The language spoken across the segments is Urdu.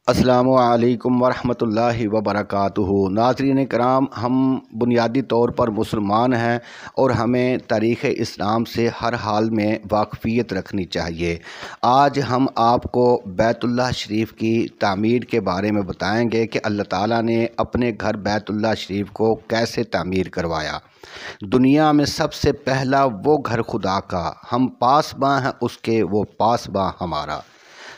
السلام علیکم ورحمۃ اللہ وبرکاتہ۔ ناظرین کرام، ہم بنیادی طور پر مسلمان ہیں اور ہمیں تاریخ اسلام سے ہر حال میں واقفیت رکھنی چاہیے۔ آج ہم آپ کو بیت اللہ شریف کی تعمیر کے بارے میں بتائیں گے کہ اللہ تعالیٰ نے اپنے گھر بیت اللہ شریف کو کیسے تعمیر کروایا۔ دنیا میں سب سے پہلا وہ گھر خدا کا، ہم پاسباں ہیں اس کے، وہ پاسباں ہمارا۔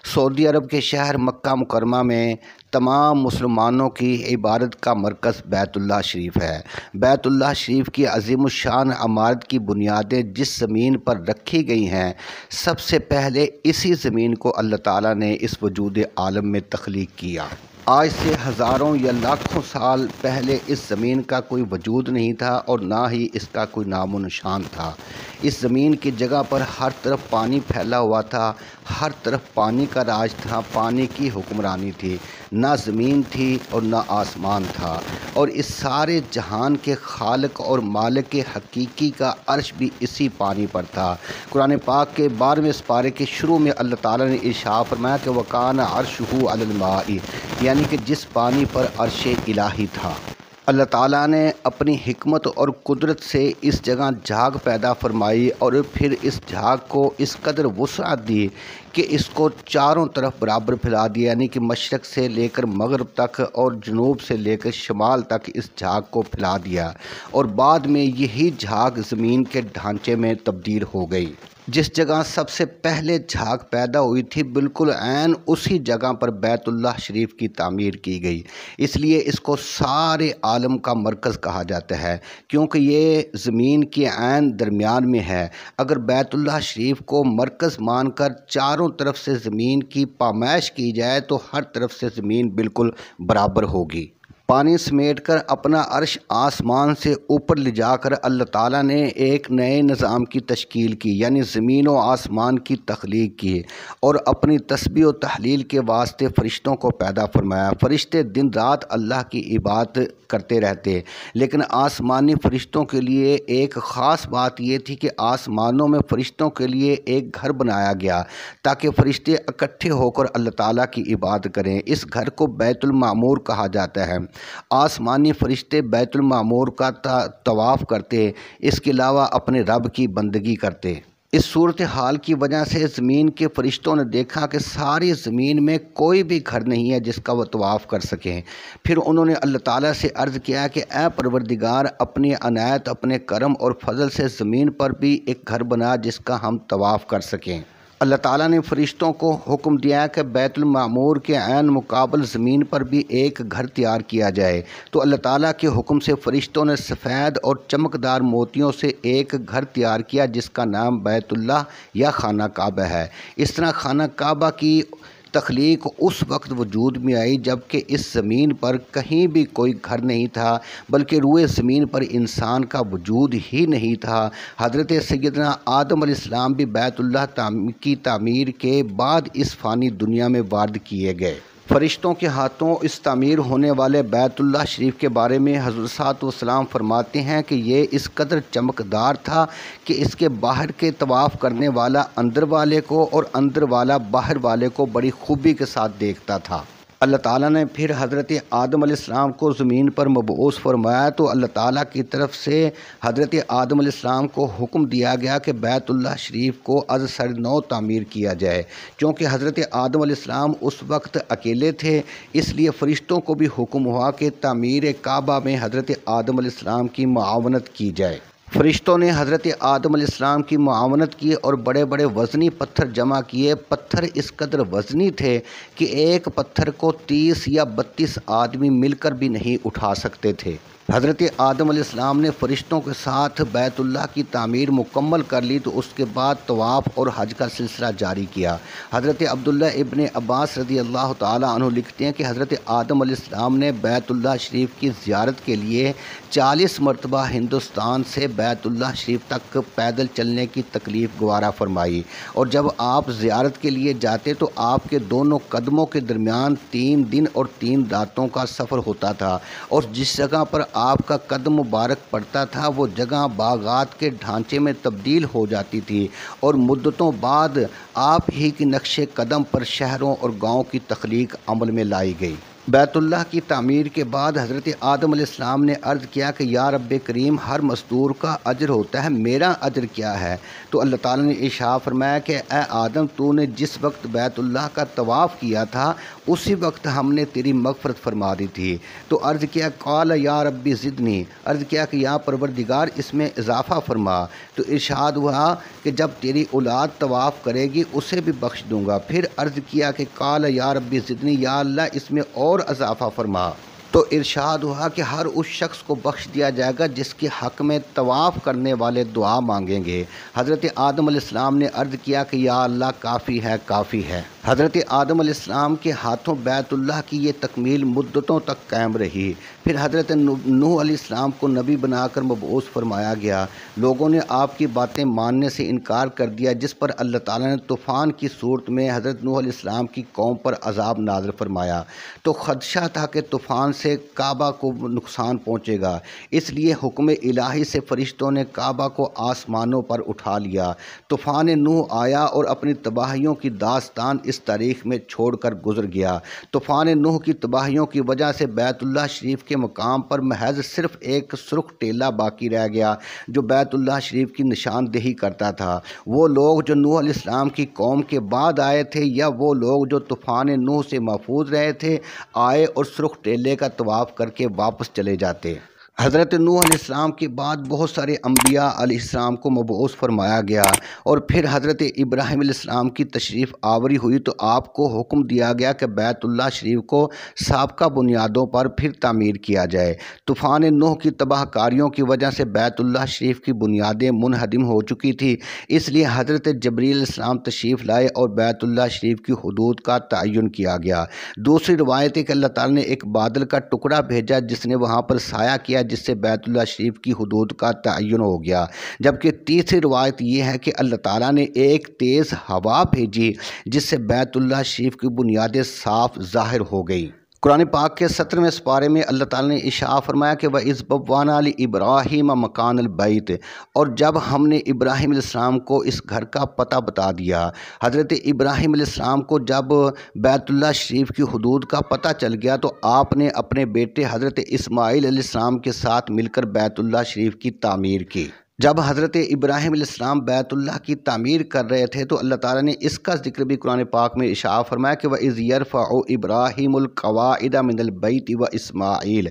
سعودی عرب کے شہر مکہ مکرمہ میں تمام مسلمانوں کی عبادت کا مرکز بیت اللہ شریف ہے۔ بیت اللہ شریف کی عظیم الشان عمارت کی بنیادیں جس زمین پر رکھی گئی ہیں، سب سے پہلے اسی زمین کو اللہ تعالیٰ نے اس وجود عالم میں تخلیق کیا۔ آج سے ہزاروں یا لاکھوں سال پہلے اس زمین کا کوئی وجود نہیں تھا اور نہ ہی اس کا کوئی نام و نشان تھا۔ اس زمین کی جگہ پر ہر طرف پانی پھیلا ہوا تھا، ہر طرف پانی کا راج تھا، پانی کی حکمرانی تھی، نہ زمین تھی اور نہ آسمان تھا، اور اس سارے جہان کے خالق اور مالک حقیقی کا عرش بھی اسی پانی پر تھا۔ قرآن پاک کے 12ویں سپارے کے شروع میں اللہ تعالیٰ نے ارشاد فرمایا کہ وَكَانَ عَرْشُهُ عَلَى الْمَاءِ، یعنی کہ جس پانی پر عرش الہی تھا۔ اللہ تعالیٰ نے اپنی حکمت اور قدرت سے اس جگہ جھاگ پیدا فرمائی اور پھر اس جھاگ کو اس قدر وسعت دی کہ اس کو چاروں طرف برابر پھیلا دیا، یعنی کہ مشرق سے لے کر مغرب تک اور جنوب سے لے کر شمال تک اس جھاگ کو پھیلا دیا، اور بعد میں یہی جھاگ زمین کے ڈھانچے میں تبدیل ہو گئی۔ جس جگہ سب سے پہلے جھاگ پیدا ہوئی تھی، بالکل عین اسی جگہ پر بیت اللہ شریف کی تعمیر کی گئی۔ اس لیے اس کو سارے عالم کا مرکز کہا جاتا ہے، کیونکہ یہ زمین کے عین درمیان میں ہے۔ اگر بیت اللہ شریف کو مرکز مان کر چاروں طرف سے زمین کی پامائش کی جائے تو ہر طرف سے زمین بالکل برابر ہوگی۔ پانی سمیٹ کر اپنا عرش آسمان سے اوپر لے جا کر اللہ تعالیٰ نے ایک نئے نظام کی تشکیل کی، یعنی زمین و آسمان کی تخلیق کی، اور اپنی تسبیح و تحلیل کے واسطے فرشتوں کو پیدا فرمایا۔ فرشتے دن رات اللہ کی عبادت کرتے رہتے، لیکن آسمانی فرشتوں کے لیے ایک خاص بات یہ تھی کہ آسمانوں میں فرشتوں کے لیے ایک گھر بنایا گیا تاکہ فرشتے اکٹھے ہو کر اللہ تعالیٰ کی عبادت کریں۔ اس گھر کو بیت المعمور کہا جاتا ہے۔ آسمانی فرشتے بیت المعمور کا طواف کرتے، اس کے علاوہ اپنے رب کی بندگی کرتے۔ اس صورتحال کی وجہ سے زمین کے فرشتوں نے دیکھا کہ ساری زمین میں کوئی بھی گھر نہیں ہے جس کا وہ طواف کر سکیں۔ پھر انہوں نے اللہ تعالیٰ سے عرض کیا کہ اے پروردگار، اپنی عنایت، اپنے کرم اور فضل سے زمین پر بھی ایک گھر بنا جس کا ہم طواف کر سکیں۔ اللہ تعالیٰ نے فرشتوں کو حکم دیا کہ بیت المعمور کے عین مقابل زمین پر بھی ایک گھر تیار کیا جائے، تو اللہ تعالیٰ کے حکم سے فرشتوں نے سفید اور چمکدار موتیوں سے ایک گھر تیار کیا جس کا نام بیت اللہ یا خانہ کعبہ ہے۔ اس طرح خانہ کعبہ کی تخلیق اس وقت وجود میں آئی جب کہ اس زمین پر کہیں بھی کوئی گھر نہیں تھا، بلکہ روئے زمین پر انسان کا وجود ہی نہیں تھا۔ حضرت سیدنا آدم علیہ السلام بھی بیت اللہ کی تعمیر کے بعد اس فانی دنیا میں وارد کیے گئے۔ فرشتوں کے ہاتھوں اس تعمیر ہونے والے بیت اللہ شریف کے بارے میں حضرت صلی اللہ علیہ وسلم فرماتے ہیں کہ یہ اس قدر چمکدار تھا کہ اس کے باہر کے طواف کرنے والا اندر والے کو اور اندر والا باہر والے کو بڑی خوبی کے ساتھ دیکھتا تھا۔ اللہ تعالیٰ نے پھر حضرت آدم علیہ السلام کو زمین پر مبعوث فرمایا تو اللہ تعالیٰ کی طرف سے حضرت آدم علیہ السلام کو حکم دیا گیا کہ بیت اللہ شریف کو از سر نو تعمیر کیا جائے۔ چونکہ حضرت آدم علیہ السلام اس وقت اکیلے تھے، اس لیے فرشتوں کو بھی حکم ہوا کہ تعمیر کعبہ میں حضرت آدم علیہ السلام کی معاونت کی جائے۔ فرشتوں نے حضرت آدم علیہ السلام کی معاونت کی اور بڑے بڑے وزنی پتھر جمع کیے۔ پتھر اس قدر وزنی تھے کہ ایک پتھر کو 30 یا 32 آدمی مل کر بھی نہیں اٹھا سکتے تھے۔ حضرت آدم علیہ السلام نے فرشتوں کے ساتھ بیت اللہ کی تعمیر مکمل کر لی تو اس کے بعد طواف اور حج کا سلسلہ جاری کیا۔ حضرت عبداللہ ابن عباس رضی اللہ تعالیٰ عنہ لکھتے ہیں کہ حضرت آدم علیہ السلام نے بیت اللہ شریف کی زیارت کے لیے 40 مرتبہ ہندوستان سے بیت اللہ شریف تک پیدل چلنے کی تکلیف گوارا فرمائی، اور جب آپ زیارت کے لیے جاتے تو آپ کے دونوں قدموں کے درمیان 3 دن اور 3 راتوں کا سفر ہوتا تھا، اور جس جگہ پر آپ کا قدم مبارک پڑتا تھا وہ جگہ باغات کے ڈھانچے میں تبدیل ہو جاتی تھی اور مدتوں بعد آپ ہی کے نقش قدم پر شہروں اور گاؤں کی تخلیق عمل میں لائی گئی۔ بیت اللہ کی تعمیر کے بعد حضرت آدم علیہ السلام نے عرض کیا کہ یا رب کریم، ہر مزدور کا اجر ہوتا ہے، میرا اجر کیا ہے؟ تو اللہ تعالیٰ نے ارشاد فرمایا کہ اے آدم، تو نے جس وقت بیت اللہ کا طواف کیا تھا اسی وقت ہم نے تیری مغفرت فرما دی تھی۔ تو عرض کیا قال یا ربی زدنی، عرض کیا کہ یا پروردگار اس میں اضافہ فرما۔ تو ارشاد ہوا کہ جب تیری اولاد طواف کرے گی اسے بھی بخش دوں گا۔ پھر عرض کیا کہ قال یا ربی زدنی، یا اللہ اس میں اور اضافہ فرما۔ تو ارشاد ہوا کہ ہر اس شخص کو بخش دیا جائے گا جس کے حق میں طواف کرنے والے دعا مانگیں گے۔ حضرت آدم علیہ السلام نے عرض کیا کہ یا اللہ کافی ہے، کافی ہے۔ حضرت آدم علیہ السلام کے ہاتھوں بیت اللہ کی یہ تکمیل مدتوں تک قائم رہی۔ پھر حضرت نوح علیہ السلام کو نبی بنا کر مبعوث فرمایا گیا۔ لوگوں نے آپ کی باتیں ماننے سے انکار کر دیا، جس پر اللہ تعالیٰ نے طوفان کی صورت میں حضرت نوح علیہ السلام کی قوم پر عذاب نازل فرمایا۔ تو خدشہ تھا کہ طوفان سے کعبہ کو نقصان پہنچے گا، اس لیے حکم الہی سے فرشتوں نے کعبہ کو آسمانوں پر اٹھا لیا۔ طوفان نوح آیا اور اپنی تباہیوں کی داستان اس تاریخ میں چھوڑ کر گزر گیا۔ طوفان نوح کی تباہیوں کی وجہ سے بیت اللہ شریف کے مقام پر محض صرف ایک سرخ ٹیلہ باقی رہ گیا جو بیت اللہ شریف کی نشاندہی کرتا تھا۔ وہ لوگ جو نوح علیہ السلام کی قوم کے بعد آئے تھے یا وہ لوگ جو طوفان نوح سے محفوظ رہے تھے، آئے اور سرخ ٹیلے کا طواف کر کے واپس چلے جاتے۔ حضرت نوح علیہ السلام کے بعد بہت سارے انبیاء علیہ السلام کو مبعوث فرمایا گیا، اور پھر حضرت ابراہیم علیہ السلام کی تشریف آوری ہوئی تو آپ کو حکم دیا گیا کہ بیت اللہ شریف کو سابقہ بنیادوں پر پھر تعمیر کیا جائے۔ طوفان نوح کی تباہ کاریوں کی وجہ سے بیت اللہ شریف کی بنیادیں منہدم ہو چکی تھی، اس لیے حضرت جبریل علیہ السلام تشریف لائے اور بیت اللہ شریف کی حدود کا تعین کیا گیا۔ دوسری روایت ہے کہ اللہ تعالیٰ نے ایک بادل کا ٹکڑا بھیجا جس نے وہاں پر سایہ کیا، جس سے بیت اللہ شریف کی حدود کا تعین ہو گیا۔ جبکہ تیسری روایت یہ ہے کہ اللہ تعالیٰ نے ایک تیز ہوا بھیجی جس سے بیت اللہ شریف کی بنیادیں صاف ظاہر ہو گئی۔ قرآن پاک کے 17ویں سپارے میں اللہ تعالیٰ نے ارشاد فرمایا کہ وَإِذْ بَوَّأْنَا لِإِبْرَاهِيمَ مَكَانَ الْبَيْتِ، اور جب ہم نے ابراہیم علیہ السلام کو اس گھر کا پتہ بتا دیا۔ حضرت ابراہیم علیہ السلام کو جب بیت اللہ شریف کی حدود کا پتہ چل گیا تو آپ نے اپنے بیٹے حضرت اسماعیل علیہ السلام کے ساتھ مل کر بیت اللہ شریف کی تعمیر کی۔ جب حضرت ابراہیم علیہ السلام بیت اللہ کی تعمیر کر رہے تھے تو اللہ تعالیٰ نے اس کا ذکر بھی قرآن پاک میں ارشاد فرمایا کہ وَإِذْ يَرْفَعُ إِبْرَاهِيمُ الْقَوَاعِدَ مِنَ الْبَيْتِ وَإِسْمَاعِيلُ،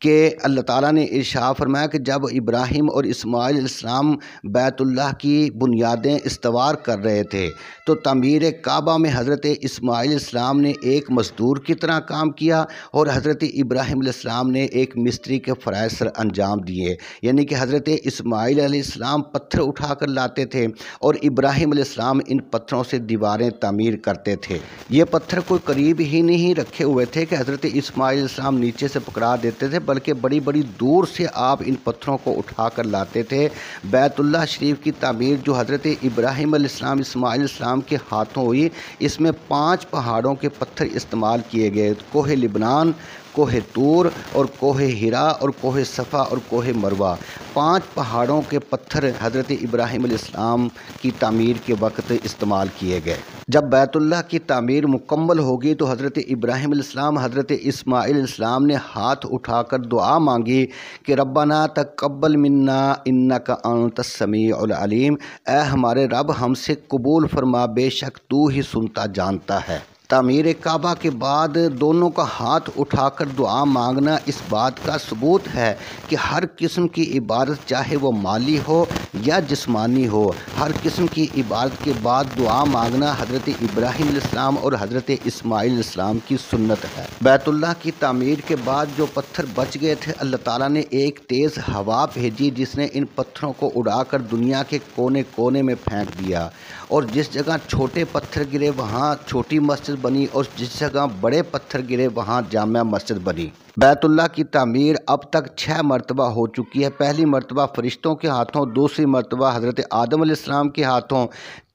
کہ اللہ تعالیٰ نے ارشاد فرمایا کہ جب ابراہیم اور اسماعیل علیہ السلام بیت اللہ کی بنیادیں استوار کر رہے تھے تو تعمیر کعبہ میں حضرت اسماعیل علیہ السلام نے ایک مزدور کی طرح کام کیا اور حضرت ابراہیم علیہ السلام نے ایک مستری کے فرائض سر انجام دیے۔ یعنی کہ حضرت اسماعیل علیہ السلام پتھر اٹھا کر لاتے تھے اور ابراہیم علیہ السلام ان پتھروں سے دیواریں تعمیر کرتے تھے۔ یہ پتھر کوئی قریب ہی نہیں رکھے ہوئے تھے کہ حضرت اسماعیل علیہ السلام نیچے سے پکڑا دیتے تھے، بلکہ بڑی بڑی دور سے آپ ان پتھروں کو اٹھا کر لاتے تھے۔ بیت اللہ شریف کی تعمیر جو حضرت ابراہیم علیہ السلام اسماعیل علیہ السلام کے ہاتھوں ہوئی، اس میں 5 پہاڑوں کے پتھر استعمال کیے گئے: کوہ لبنان، کوہ طور اور کوہ ہرا اور کوہ صفا اور کوہ مروہ۔ 5 پہاڑوں کے پتھر حضرت ابراہیم علیہ السلام کی تعمیر کے وقت استعمال کیے گئے۔ جب بیت اللہ کی تعمیر مکمل ہوگی تو حضرت ابراہیم علیہ السلام حضرت اسماعیل علیہ السلام نے ہاتھ اٹھا کر دعا مانگی کہ ربنا تقبل منا انک انت السمیع العلیم، اے ہمارے رب ہم سے قبول فرما، بے شک تو ہی سنتا جانتا ہے۔ تعمیر کعبہ کے بعد دونوں کا ہاتھ اٹھا کر دعا مانگنا اس بات کا ثبوت ہے کہ ہر قسم کی عبادت، چاہے وہ مالی ہو یا جسمانی ہو، ہر قسم کی عبادت کے بعد دعا مانگنا حضرت ابراہیم علیہ السلام اور حضرت اسماعیل علیہ السلام کی سنت ہے۔ بیت اللہ کی تعمیر کے بعد جو پتھر بچ گئے تھے، اللہ تعالیٰ نے ایک تیز ہوا بھیجی جس نے ان پتھروں کو اڑا کر دنیا کے کونے کونے میں پھینک دیا، اور جس جگہ چھوٹے پتھر گرے وہاں چھوٹی مسجد بنی اور جس جگہ بڑے پتھر گرے وہاں جامع مسجد بنی۔ بیت اللہ کی تعمیر اب تک 6 مرتبہ ہو چکی ہے۔ پہلی مرتبہ فرشتوں کے ہاتھوں، دوسری مرتبہ حضرت آدم علیہ السلام کے ہاتھوں،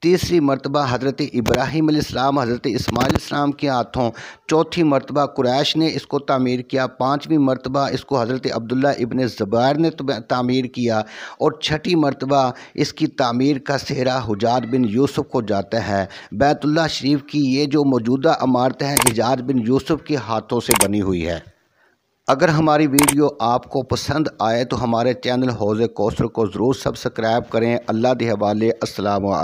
تیسری مرتبہ حضرت ابراہیم علیہ السلام، حضرت اسماعیل علیہ السلام کے ہاتھوں، چوتھی مرتبہ قریش نے اس کو تعمیر کیا، پانچویں مرتبہ اس کو حضرت عبداللہ ابن زبیر نے تعمیر کیا، اور چھٹی مرتبہ اس کی تعمیر کا سہرا حجاج بن یوسف کو جاتا ہے۔ بیت اللہ شریف کی یہ جو موجودہ عمارت ہے حجاج بن یوسف کے ہاتھوں سے بنی ہوئی ہے۔ اگر ہماری ویڈیو آپ کو پسند آئے تو ہمارے چینل حوض کوثر کو ضرور سبسکرائب کریں۔ اللہ کے حوالے، السلام علیکم۔